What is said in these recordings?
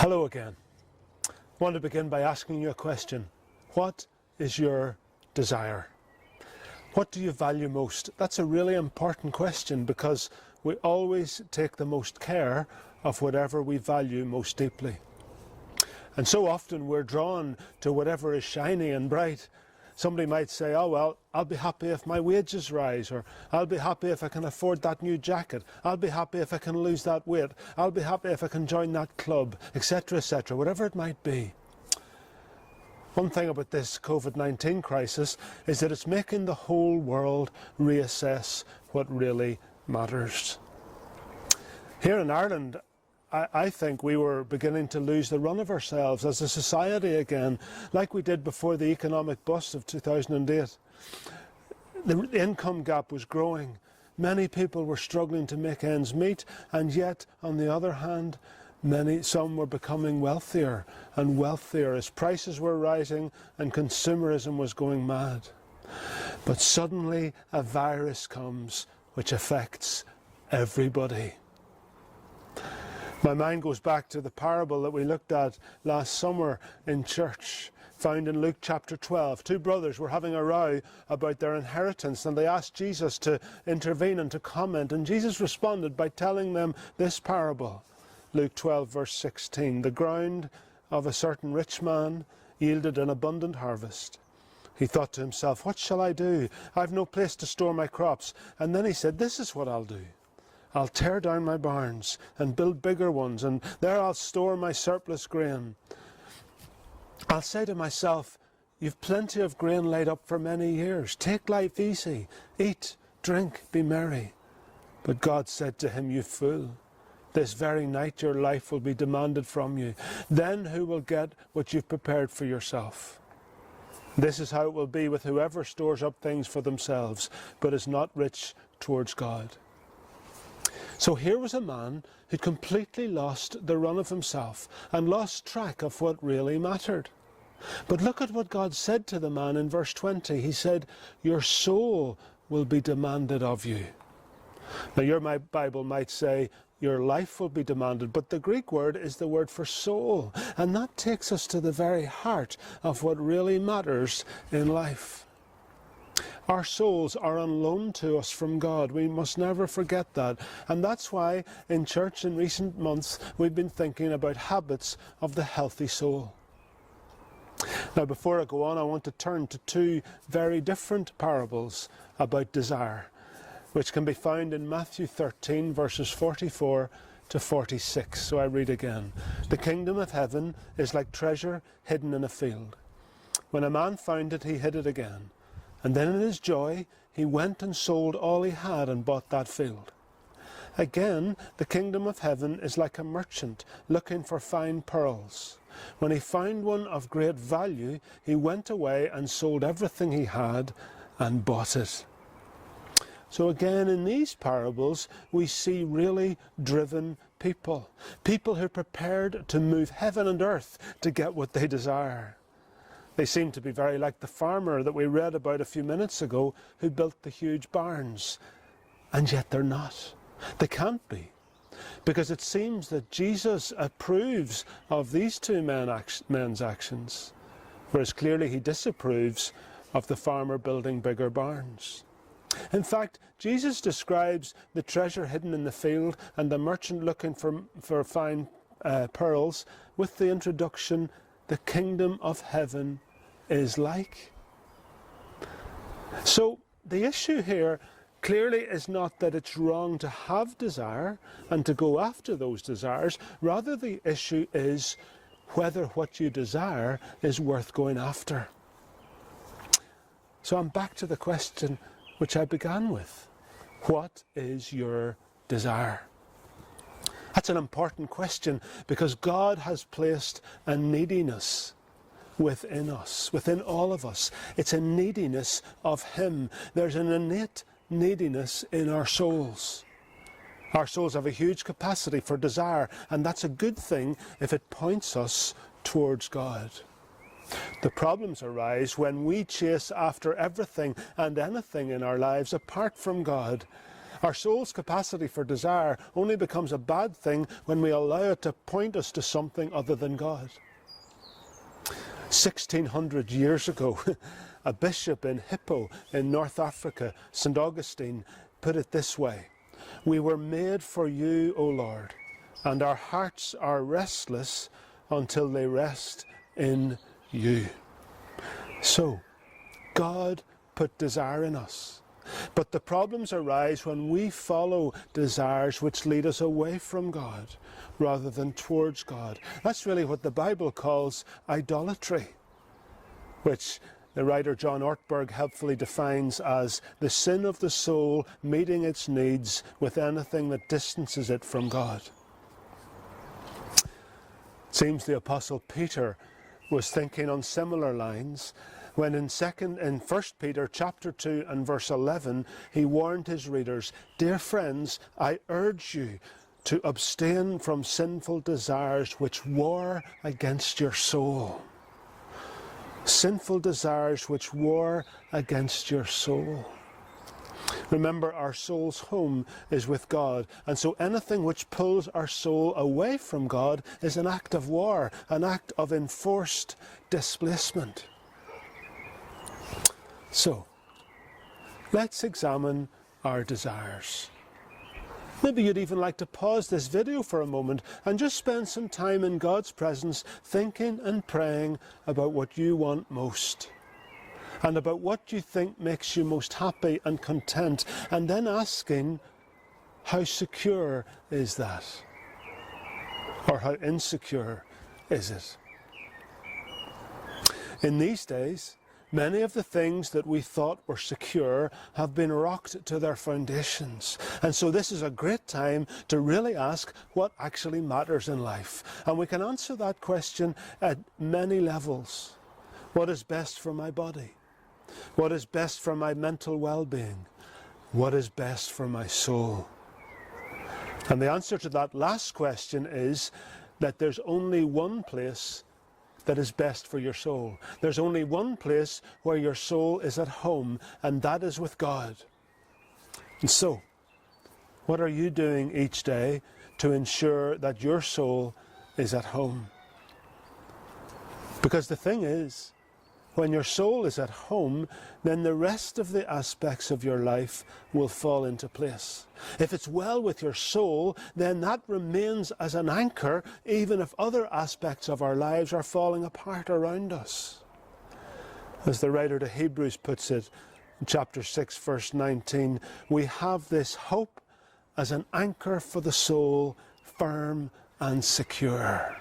Hello again. I want to begin by asking you a question. What is your desire? What do you value most? That's a really important question because we always take the most care of whatever we value most deeply. And so often we're drawn to whatever is shiny and bright. Somebody might say, oh well, I'll be happy if my wages rise, or I'll be happy if I can afford that new jacket, I'll be happy if I can lose that weight, I'll be happy if I can join that club, etc., etc., whatever it might be. One thing about this COVID-19 crisis is that it's making the whole world reassess what really matters. Here in Ireland, I think we were beginning to lose the run of ourselves as a society again, like we did before the economic bust of 2008. The income gap was growing. Many people were struggling to make ends meet, and yet, on the other hand, some were becoming wealthier and wealthier as prices were rising and consumerism was going mad. But suddenly a virus comes which affects everybody. My mind goes back to the parable that we looked at last summer in church, found in Luke chapter 12. Two brothers were having a row about their inheritance, and they asked Jesus to intervene and to comment, and Jesus responded by telling them this parable. Luke 12 verse 16, the ground of a certain rich man yielded an abundant harvest. He thought to himself, what shall I do? I've no place to store my crops. And then he said, this is what I'll do. I'll tear down my barns and build bigger ones, and there I'll store my surplus grain. I'll say to myself, you've plenty of grain laid up for many years. Take life easy. Eat, drink, be merry. But God said to him, you fool, this very night your life will be demanded from you. Then who will get what you've prepared for yourself? This is how it will be with whoever stores up things for themselves, but is not rich towards God. So here was a man who'd completely lost the run of himself and lost track of what really mattered. But look at what God said to the man in verse 20. He said, your soul will be demanded of you. Now your Bible might say, your life will be demanded, but the Greek word is the word for soul. And that takes us to the very heart of what really matters in life. Our souls are on loan to us from God. We must never forget that. And that's why in church in recent months we've been thinking about habits of the healthy soul. Now before I go on, I want to turn to two very different parables about desire, which can be found in Matthew 13 verses 44 to 46. So I read again. The kingdom of heaven is like treasure hidden in a field. When a man found it, he hid it again. And then in his joy, he went and sold all he had and bought that field. Again, the kingdom of heaven is like a merchant looking for fine pearls. When he found one of great value, he went away and sold everything he had and bought it. So again, in these parables, we see really driven people. People who are prepared to move heaven and earth to get what they desire. They seem to be very like the farmer that we read about a few minutes ago who built the huge barns. And yet they're not. They can't be. Because it seems that Jesus approves of these two men's actions, whereas clearly he disapproves of the farmer building bigger barns. In fact, Jesus describes the treasure hidden in the field and the merchant looking for fine pearls with the introduction, the kingdom of heaven is like. So the issue here clearly is not that it's wrong to have desire and to go after those desires. Rather, the issue is whether what you desire is worth going after. So I'm back to the question which I began with. What is your desire? That's an important question because God has placed a neediness within us, within all of us. It's a neediness of Him. There's an innate neediness in our souls. Our souls have a huge capacity for desire, and that's a good thing if it points us towards God. The problems arise when we chase after everything and anything in our lives apart from God, Our soul's capacity for desire only becomes a bad thing when we allow it to point us to something other than God. 1600 years ago, a bishop in Hippo in North Africa, St. Augustine, put it this way: "We were made for you, O Lord, and our hearts are restless until they rest in you." So, God put desire in us. But the problems arise when we follow desires which lead us away from God rather than towards God. That's really what the Bible calls idolatry, which the writer John Ortberg helpfully defines as the sin of the soul meeting its needs with anything that distances it from God. It seems the Apostle Peter was thinking on similar lines when in 1 Peter chapter 2 and verse 11 he warned his readers, "Dear friends, I urge you to abstain from sinful desires which war against your soul." Sinful desires which war against your soul. Remember, our soul's home is with God, and so anything which pulls our soul away from God is an act of war, an act of enforced displacement. So, let's examine our desires. Maybe you'd even like to pause this video for a moment and just spend some time in God's presence thinking and praying about what you want most and about what you think makes you most happy and content, and then asking, how secure is that? Or how insecure is it? In these days, many of the things that we thought were secure have been rocked to their foundations. And so this is a great time to really ask what actually matters in life. And we can answer that question at many levels. What is best for my body? What is best for my mental well-being? What is best for my soul? And the answer to that last question is that there's only one place that is best for your soul. There's only one place where your soul is at home, and that is with God. And so, what are you doing each day to ensure that your soul is at home? Because the thing is, when your soul is at home, then the rest of the aspects of your life will fall into place. If it's well with your soul, then that remains as an anchor, even if other aspects of our lives are falling apart around us. As the writer to Hebrews puts it, in chapter 6, verse 19, we have this hope as an anchor for the soul, firm and secure.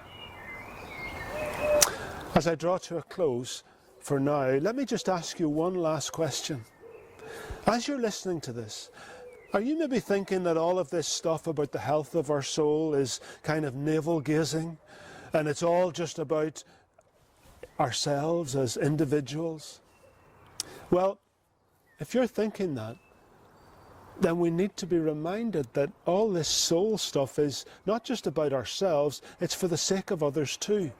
As I draw to a close, for now, let me just ask you one last question. As you're listening to this, are you maybe thinking that all of this stuff about the health of our soul is kind of navel-gazing, and it's all just about ourselves as individuals? Well, if you're thinking that, then we need to be reminded that all this soul stuff is not just about ourselves, it's for the sake of others too.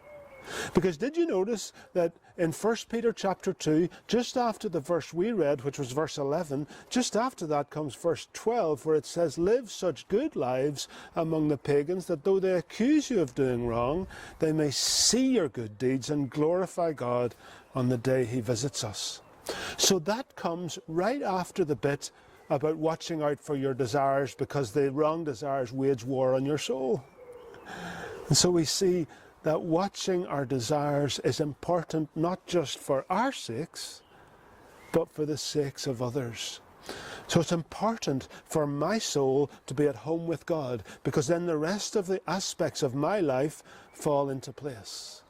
Because did you notice that in 1 Peter chapter 2, just after the verse we read, which was verse 11, just after that comes verse 12, where it says, "Live such good lives among the pagans, that though they accuse you of doing wrong, they may see your good deeds and glorify God on the day he visits us." So that comes right after the bit about watching out for your desires, because the wrong desires wage war on your soul. And so we see that watching our desires is important not just for our sakes, but for the sakes of others. So it's important for my soul to be at home with God, because then the rest of the aspects of my life fall into place.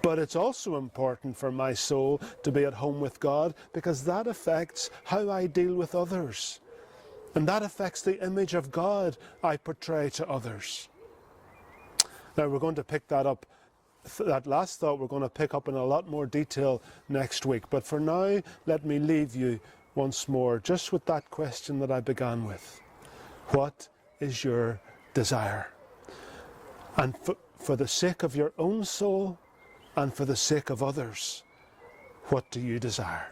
But it's also important for my soul to be at home with God, because that affects how I deal with others. And that affects the image of God I portray to others. Now we're going to pick that up, that last thought we're going to pick up in a lot more detail next week. But for now, let me leave you once more just with that question that I began with. What is your desire? And for the sake of your own soul and for the sake of others, what do you desire?